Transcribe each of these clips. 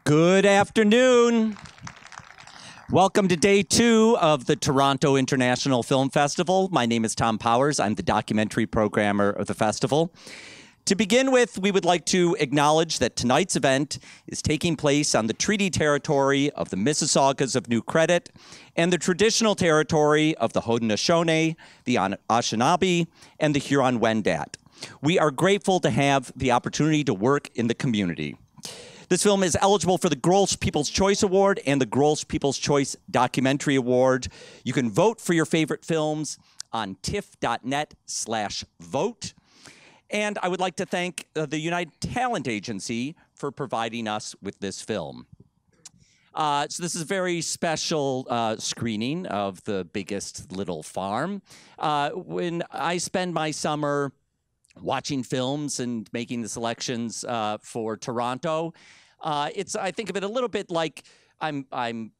Good afternoon. Welcome to day 2 of the Toronto International Film Festival. My name is Tom Powers. I'm the documentary programmer of the festival. To begin with, we would like to acknowledge that tonight's event is taking place on the treaty territory of the Mississaugas of New Credit and the traditional territory of the Haudenosaunee, the Anishinaabe, and the Huron-Wendat. We are grateful to have the opportunity to work in the community. This film is eligible for the Gross People's Choice Award and the Gross People's Choice Documentary Award. You can vote for your favorite films on tiff.net/vote. And I would like to thank the United Talent Agency for providing us with this film. So this is a very special screening of The Biggest Little Farm. When I spend my summer watching films and making the selections for Toronto, I think of it a little bit like I'm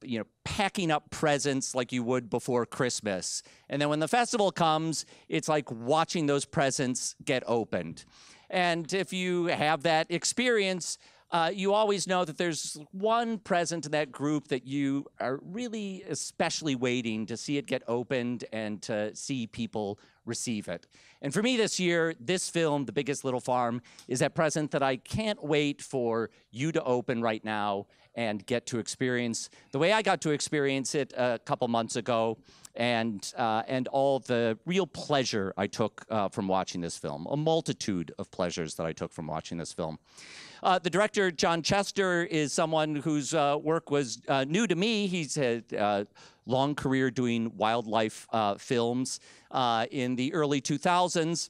packing up presents like you would before Christmas. And then when the festival comes, it's like watching those presents get opened. And if you have that experience, you always know that there's one present in that group that you are really especially waiting to see it get opened and to see people receive it. And for me this year, this film, The Biggest Little Farm, is that present that I can't wait for you to open right now and get to experience the way I got to experience it a couple months ago, and all the real pleasure I took from watching this film, a multitude of pleasures that I took from watching this film. The director, John Chester, is someone whose work was new to me. He's had a long career doing wildlife films in the early 2000s.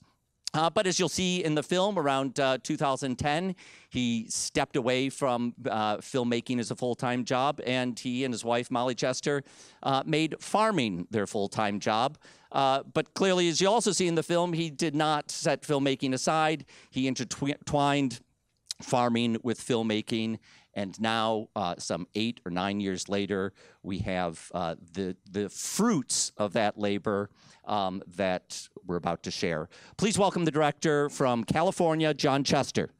But as you'll see in the film, around 2010, he stepped away from filmmaking as a full-time job, and he and his wife, Molly Chester, made farming their full-time job. But clearly, as you also see in the film, he did not set filmmaking aside. He intertwined farming with filmmaking, and now, some 8 or 9 years later, we have the fruits of that labor that we're about to share. Please welcome the director from California, John Chester.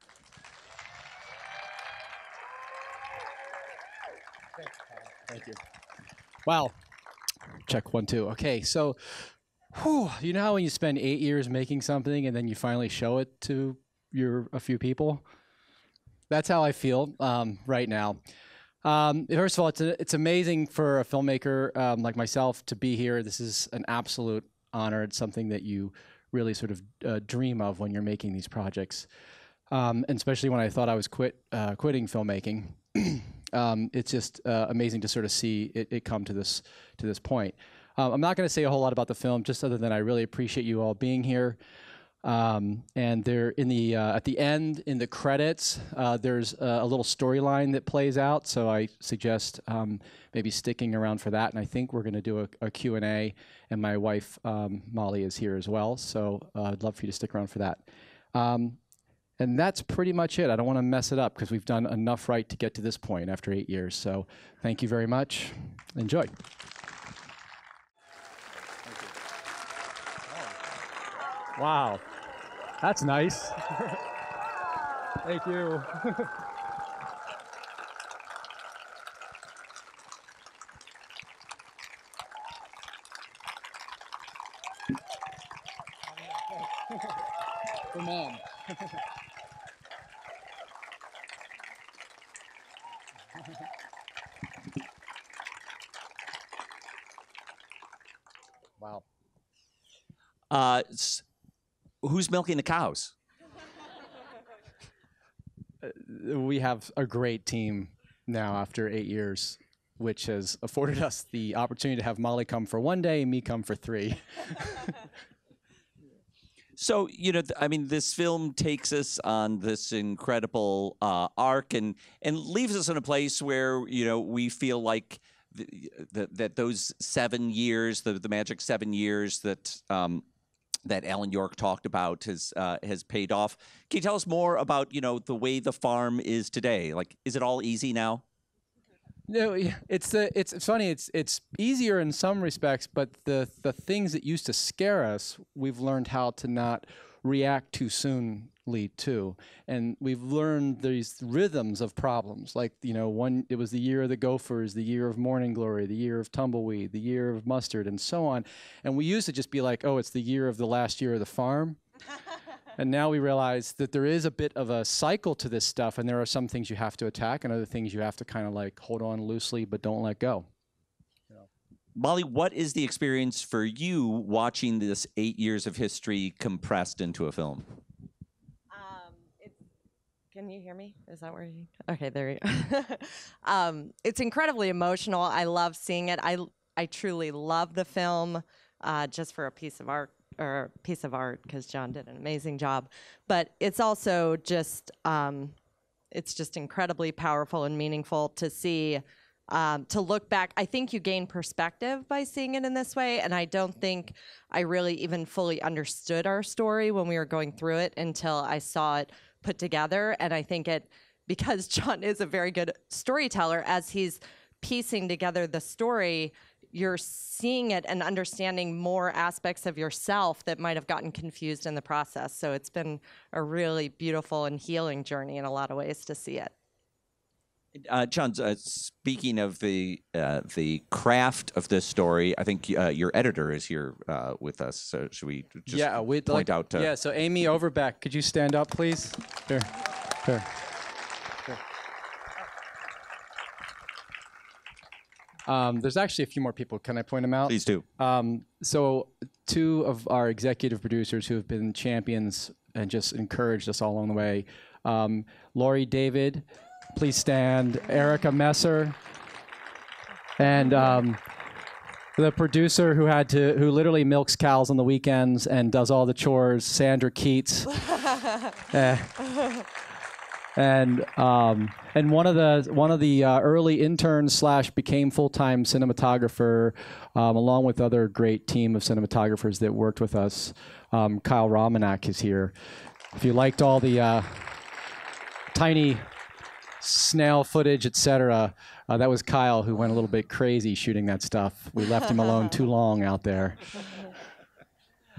Thank you. Wow. Check 1, 2. Okay, so, you know how when you spend 8 years making something and then you finally show it to a few people? That's how I feel right now. First of all, it's amazing for a filmmaker like myself to be here. This is an absolute honor. It's something that you really sort of dream of when you're making these projects, and especially when I thought I was quitting filmmaking. It's just amazing to sort of see it come to this point. I'm not going to say a whole lot about the film, just other than I really appreciate you all being here. And there at the end, in the credits, there's a little storyline that plays out. So I suggest maybe sticking around for that. And I think we're going to do a Q&A. And my wife, Molly, is here as well. So I'd love for you to stick around for that. And that's pretty much it. I don't want to mess it up because we've done enough right to get to this point after 8 years. So thank you very much. Enjoy. Thank you. Wow. That's nice. Thank you. For Mom. Wow. Who's milking the cows? We have a great team now after 8 years, which has afforded us the opportunity to have Molly come for 1 day and me come for 3. So, I memean, this film takes us on this incredible arc and leaves us in a place where, we feel like that those 7 years, the magic 7 years that Alan York talked about has paid off. Can you tell us more about, the way the farm is today? Like, is it all easy now? No, it's funny. It's easier in some respects, but the things that used to scare us, we've learned how to not react too soon too. And we've learned these rhythms of problems. Like, you know, it was the year of the gophers, the year of morning glory, the year of tumbleweed, the year of mustard, and so on. And we used to just be like, oh, it's the year of the last year of the farm. And now we realize that there is a bit of a cycle to this stuff, and there are some things you have to attack and other things you have to kind of like hold on loosely but don't let go. Molly, what is the experience for you watching this 8 years of history compressed into a film? Can you hear me? Is that where you? Okay, there you go. It's incredibly emotional. I love seeing it. I truly love the film, just for a piece of art, because John did an amazing job. But it's also just it's just incredibly powerful and meaningful to see. To look back, I think you gain perspective by seeing it in this way, and I don't think I really even fully understood our story when we were going through it until I saw it put together. And I think because John is a very good storyteller, as he's piecing together the story, you're seeing it and understanding more aspects of yourself that might have gotten confused in the process. So it's been a really beautiful and healing journey in a lot of ways to see it. John, speaking of the craft of this story, I think your editor is here with us. So should we just point out? Yeah, so Amy Overbeck, could you stand up, please? Here. There's actually a few more people. Can I point them out? Please do. So two of our executive producers who have been champions and just encouraged us all along the way. Lori David, please stand. Erica Messer, and the producer who literally milks cows on the weekends and does all the chores, Sandra Keats. And one of the early interns / became full-time cinematographer, along with other great team of cinematographers that worked with us. Kyle Romanak is here. If you liked all the tiny snail footage, etc., that was Kyle, who went a little bit crazy shooting that stuff. We left him alone too long out there.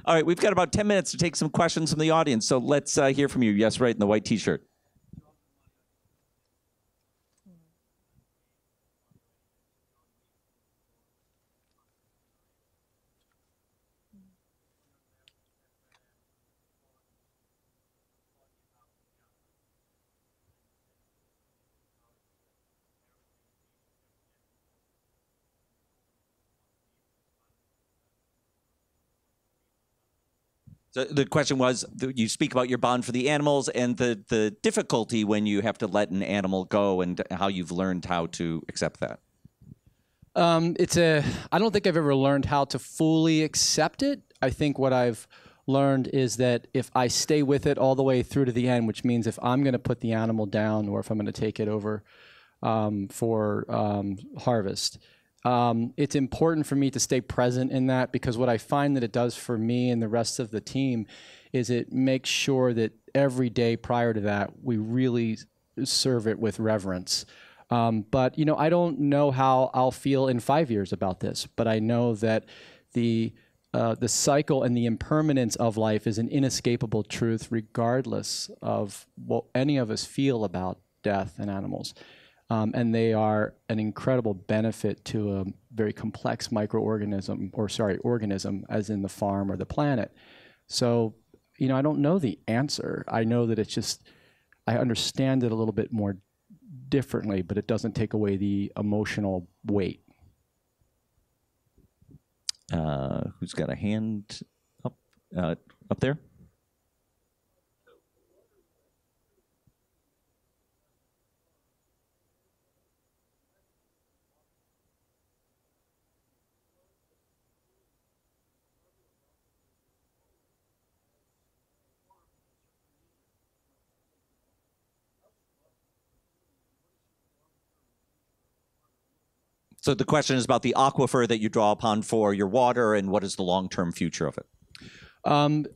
All right, we've got about 10 minutes to take some questions from the audience, so let's hear from you. Yes, right in the white T-shirt. So the question was, you speak about your bond for the animals and the difficulty when you have to let an animal go and how you've learned how to accept that. I don't think I've ever learned how to fully accept it. I think what I've learned is that if I stay with it all the way through to the end, which means if I'm going to put the animal down or if I'm going to take it over for harvest, it's important for me to stay present in that, because what I find that it does for me and the rest of the team is it makes sure that every day prior to that, we really serve it with reverence. But, you know, I don't know how I'll feel in 5 years about this, but I know that the cycle and the impermanence of life is an inescapable truth, regardless of what any of us feel about death and animals. And they are an incredible benefit to a very complex organism, as in the farm or the planet. So, you know, I don't know the answer. I know that it's just, I understand it a little bit more differently, but it doesn't take away the emotional weight. Who's got a hand up there? So the question is about the aquifer that you draw upon for your water, and what is the long-term future of it?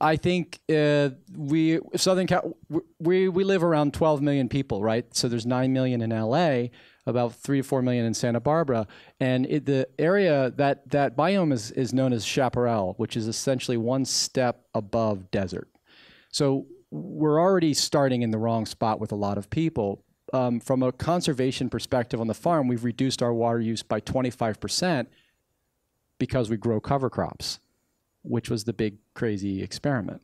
I think we live around 12 million people, right? So there's 9 million in LA, about 3 to 4 million in Santa Barbara, and the area that biome is known as chaparral, which is essentially one step above desert. So we're already starting in the wrong spot with a lot of people. From a conservation perspective on the farm, we've reduced our water use by 25% because we grow cover crops, which was the big crazy experiment.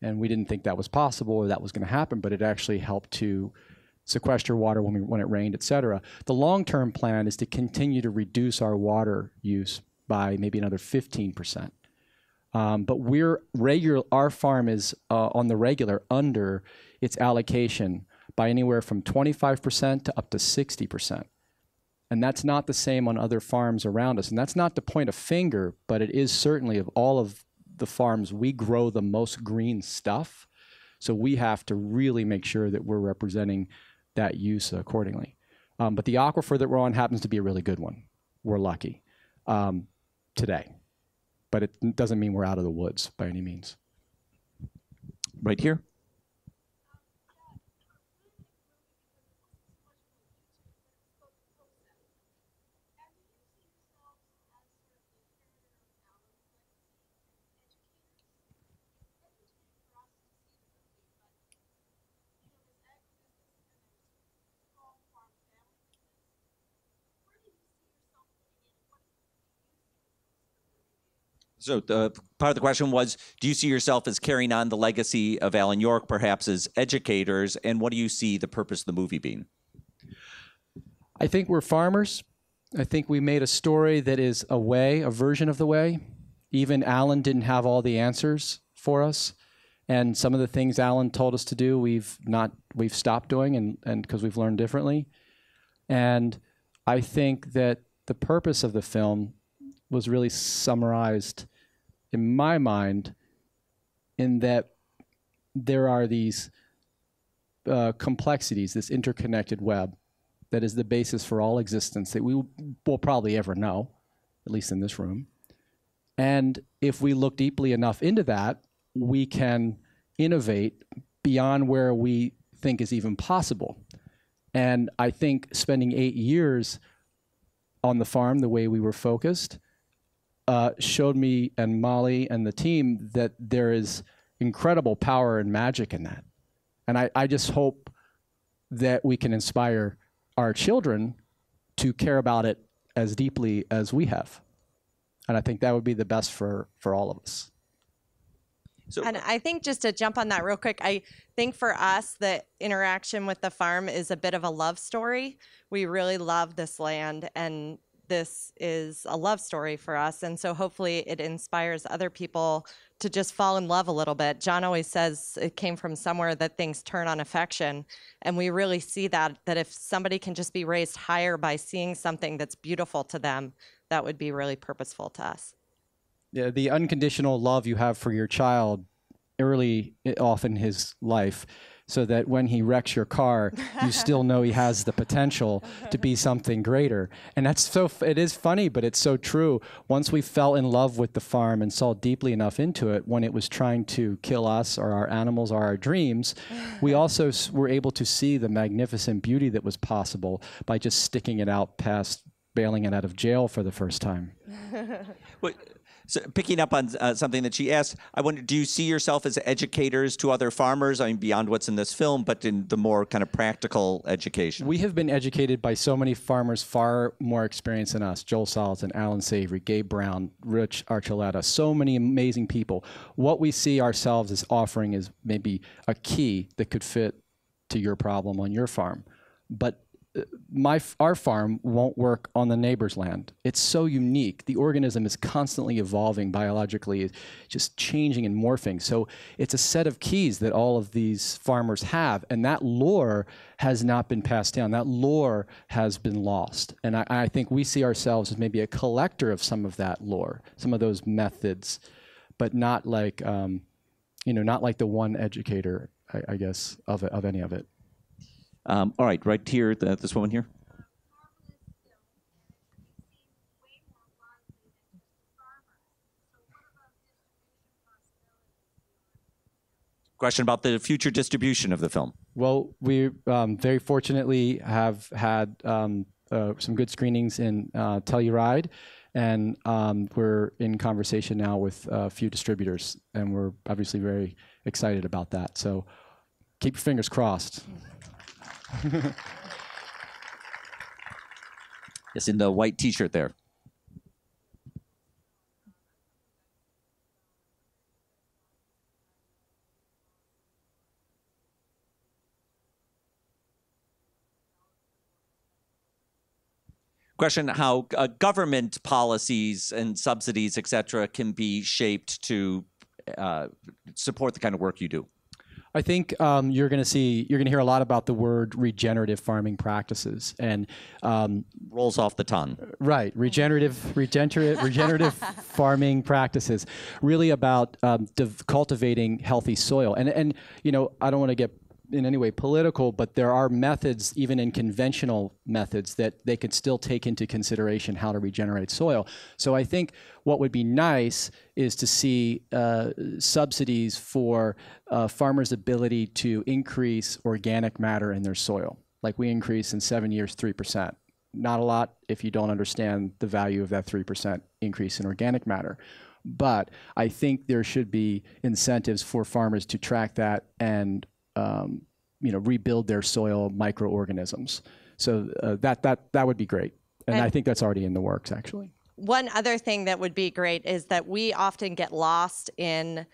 And we didn't think that was possible or that was going to happen, but it actually helped to sequester water when it rained, et cetera. The long-term plan is to continue to reduce our water use by maybe another 15%. But our farm is on the regular under its allocation by anywhere from 25% to up to 60%. And that's not the same on other farms around us. And that's not to point a finger, but it is certainly of all of the farms, we grow the most green stuff. So we have to really make sure that we're representing that use accordingly. But the aquifer that we're on happens to be a really good one. We're lucky today. But it doesn't mean we're out of the woods by any means. Right here. So part of the question was, do you see yourself as carrying on the legacy of Alan York, perhaps as educators, and what do you see the purpose of the movie being? I think we're farmers. I think we made a story that is a version of the way. Even Alan didn't have all the answers for us. And some of the things Alan told us to do, we've stopped doing and because we've learned differently. And I think that the purpose of the film was really summarized in my mind in that there are these complexities, this interconnected web that is the basis for all existence that we will probably ever know, at least in this room. And if we look deeply enough into that, we can innovate beyond where we think is even possible. And I think spending 8 years on the farm the way we were focused showed me and Molly and the team that there is incredible power and magic in that. And I just hope that we can inspire our children to care about it as deeply as we have. And I think that would be the best for all of us. So, and I think just to jump on that real quick, I think for us, the interaction with the farm is a bit of a love story. We really love this land, and this is a love story for us. And so hopefully it inspires other people to just fall in love a little bit. John always says it came from somewhere that things turn on affection. And we really see that if somebody can just be raised higher by seeing something that's beautiful to them, that would be really purposeful to us. Yeah, the unconditional love you have for your child early off in his life, so that when he wrecks your car, you still know he has the potential to be something greater. And it is funny, but it's so true. Once we fell in love with the farm and saw deeply enough into it, when it was trying to kill us or our animals or our dreams, we also were able to see the magnificent beauty that was possible by just sticking it out past bailing it out of jail for the first time. So picking up on something that she asked, I wonder, do you see yourself as educators to other farmers? I mean, beyond what's in this film, but in the more kind of practical education. We have been educated by so many farmers far more experienced than us. Joel Salatin, Alan Savory, Gabe Brown, Rich Archuleta, so many amazing people. What we see ourselves as offering is maybe a key that could fit to your problem on your farm. But our farm won't work on the neighbor's land. It's so unique. The organism is constantly evolving biologically, just changing and morphing. So it's a set of keys that all of these farmers have, and that lore has not been passed down. That lore has been lost. And I think we see ourselves as maybe a collector of some of that lore, some of those methods, but not like, not like the one educator, I guess, of any of it. All right, right here, this woman here. Question about the future distribution of the film. Well, we very fortunately have had some good screenings in Telluride, and we're in conversation now with a few distributors, and we're obviously very excited about that. So Keep your fingers crossed. Yes, in the white T-shirt there. Question: how government policies and subsidies, et cetera, can be shaped to support the kind of work you do? I think you're going to hear a lot about the word regenerative farming practices, and rolls off the tongue. Right, regenerative farming practices, really about cultivating healthy soil. And you know, I don't want to get in any way political, but there are methods, even in conventional methods, that they could still take into consideration how to regenerate soil. So I think what would be nice is to see subsidies for farmers' ability to increase organic matter in their soil. Like we increase in 7 years 3%. Not a lot if you don't understand the value of that 3% increase in organic matter. But I think there should be incentives for farmers to track that and you know, rebuild their soil microorganisms. So that would be great. And I think that's already in the works, actually. One other thing that would be great is that we often get lost in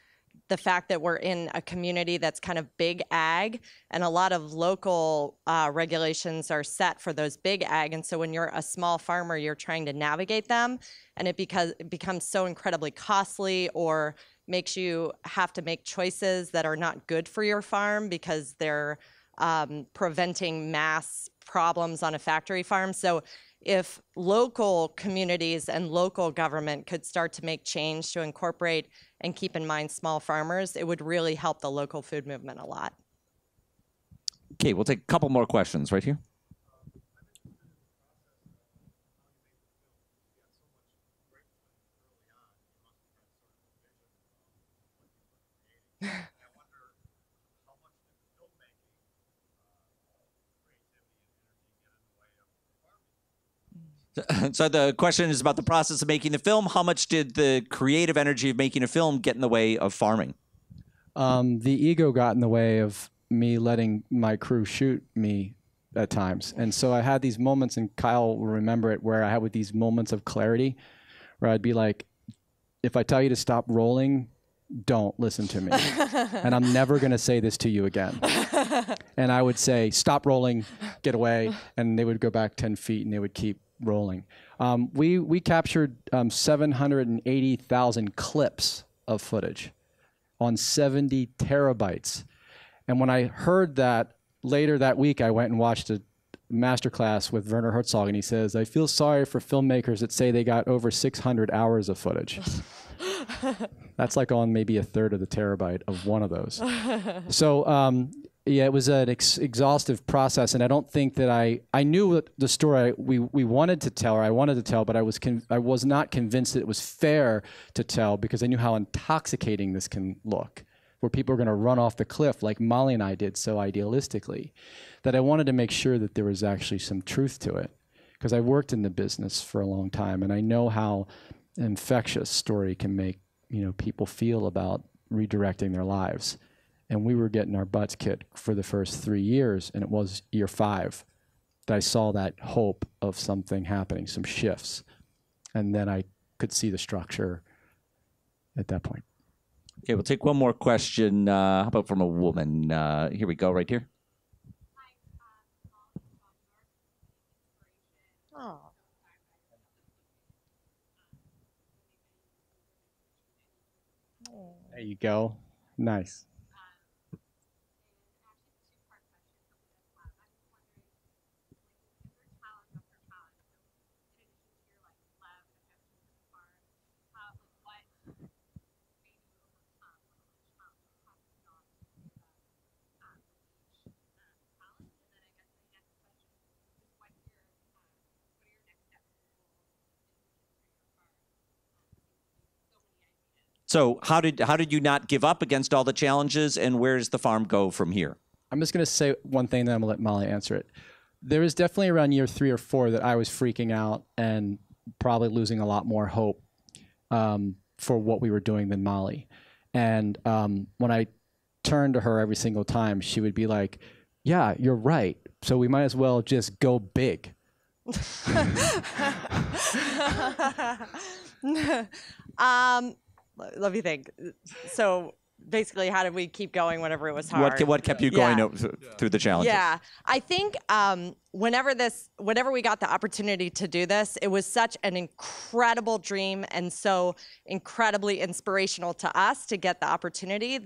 the fact that we're in a community that's kind of big ag, and a lot of local regulations are set for those big ag. And so when you're a small farmer, you're trying to navigate them, and it becomes so incredibly costly, or makes you have to make choices that are not good for your farm because they're preventing mass problems on a factory farm. So if local communities and local government could start to make change to incorporate and keep in mind small farmers, it would really help the local food movement a lot. Okay, we'll take a couple more questions right here. So the question is about the process of making the film. How much did the creative energy of making a film get in the way of farming? The ego got in the way of me letting my crew shoot me at times. And so I had these moments, and Kyle will remember it, where I had with these moments of clarity where I'd be like, if I tell you to stop rolling, don't listen to me. And I'm never going to say this to you again. And I would say, stop rolling, get away. And they would go back 10 feet and they would keep rolling. We captured 780,000 clips of footage on 70 terabytes. And when I heard that later that week, I went and watched a masterclass with Werner Herzog, and he says, I feel sorry for filmmakers that say they got over 600 hours of footage. That's like on maybe a third of the terabyte of one of those. So yeah, it was an exhaustive process, and I don't think that I knew the story we wanted to tell, or I wanted to tell, but I was not convinced that it was fair to tell, because I knew how intoxicating this can look, where people are going to run off the cliff like Molly and I did so idealistically, that I wanted to make sure that there was actually some truth to it, because I worked in the business for a long time, and I know how infectious story can make, you know, people feel about redirecting their lives. And we were getting our butts kicked for the first 3 years, and it was year 5 that I saw that hope of something happening, some shifts. And then I could see the structure at that point. Okay, we'll take one more question. How about from a woman? Here we go, right here. Oh. There you go. Nice. So how did you not give up against all the challenges, and where does the farm go from here? I'm just going to say one thing, then I'm going to let Molly answer it. There was definitely around year 3 or 4 that I was freaking out and probably losing a lot more hope for what we were doing than Molly. And when I turn to her every single time, she would be like, yeah, you're right. So we might as well just go big. Let me think. So basically, how did we keep going whenever it was hard? What kept you going through the challenges? Yeah, I think whenever we got the opportunity to do this, it was such an incredible dream and so incredibly inspirational to us to get the opportunity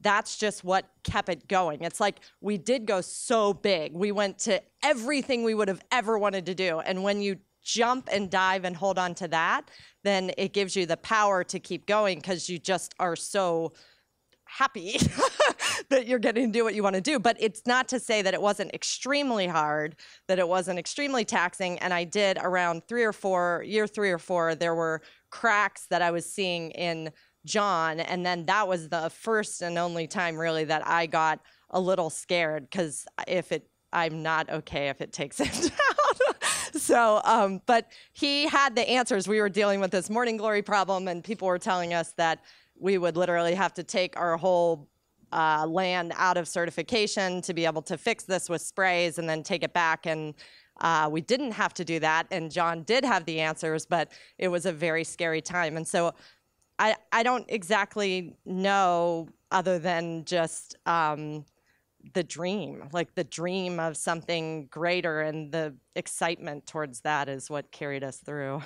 that's just what kept it going. It's like we did go so big. We went to everything we would have ever wanted to do. And when you jump and dive and hold on to that, then it gives you the power to keep going because you just are so happy that you're getting to do what you want to do. But it's not to say that it wasn't extremely hard, that it wasn't extremely taxing. And I did around year 3 or 4, there were cracks that I was seeing in John. And then that was the first and only time really that I got a little scared because I'm not okay if it takes him down. So, but he had the answers. We were dealing with this morning glory problem and people were telling us that we would literally have to take our whole land out of certification to be able to fix this with sprays and then take it back. And we didn't have to do that. And John did have the answers, but it was a very scary time. And so I don't exactly know other than just the dream, like the dream of something greater and the excitement towards that is what carried us through.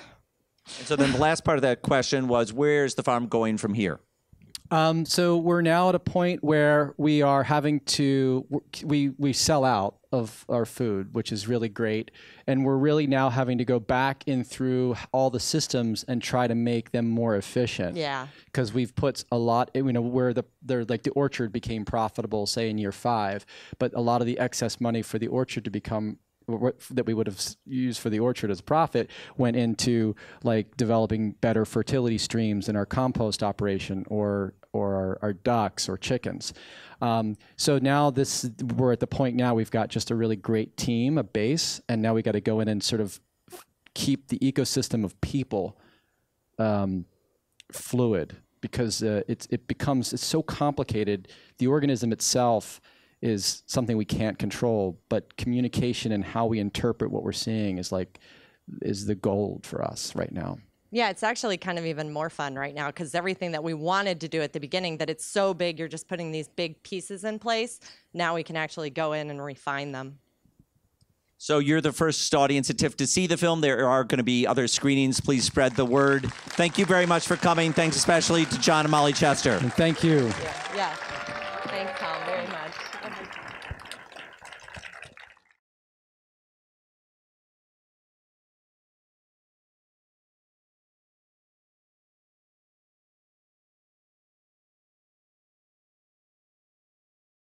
And so then the last part of that question was, where's the farm going from here? So we're now at a point where we are having to, we sell out of our food, which is really great. And we're really now having to go back in through all the systems and try to make them more efficient. Yeah. Because we've put a lot, where like the orchard became profitable, say in year 5, but a lot of the excess money for the orchard to become that we would have used for the orchard as profit went into like developing better fertility streams in our compost operation or our ducks or chickens. So now we're at the point now we've got just a really great team, a base, and now we got to go in and sort of keep the ecosystem of people fluid because it's so complicated. The organism itself is something we can't control, but communication and how we interpret what we're seeing is the gold for us right now. Yeah, it's actually kind of even more fun right now because everything that we wanted to do at the beginning, that it's so big, you're just putting these big pieces in place. Now we can actually go in and refine them. So you're the first audience at TIFF to see the film. There are going to be other screenings. Please spread the word. Thank you very much for coming. Thanks especially to John and Molly Chester. And thank you. Yeah.